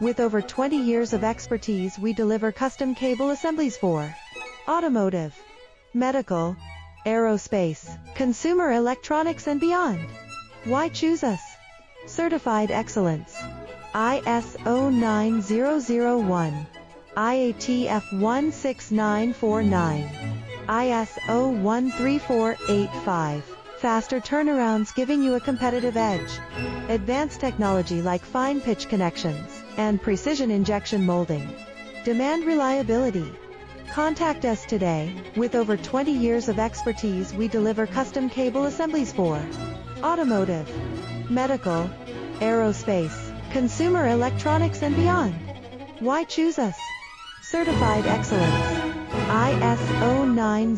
With over 20 years of expertise, we deliver custom cable assemblies for automotive, medical, aerospace, consumer electronics and beyond. Why choose us? Certified excellence. ISO 9001, IATF 16949, ISO 13485. Faster turnarounds giving you a competitive edge. Advanced technology like fine pitch connections and precision injection molding. Demand reliability. Contact us today. With over 20 years of expertise, we deliver custom cable assemblies for automotive, medical, aerospace, consumer electronics and beyond. Why choose us? Certified excellence. ISO 9001.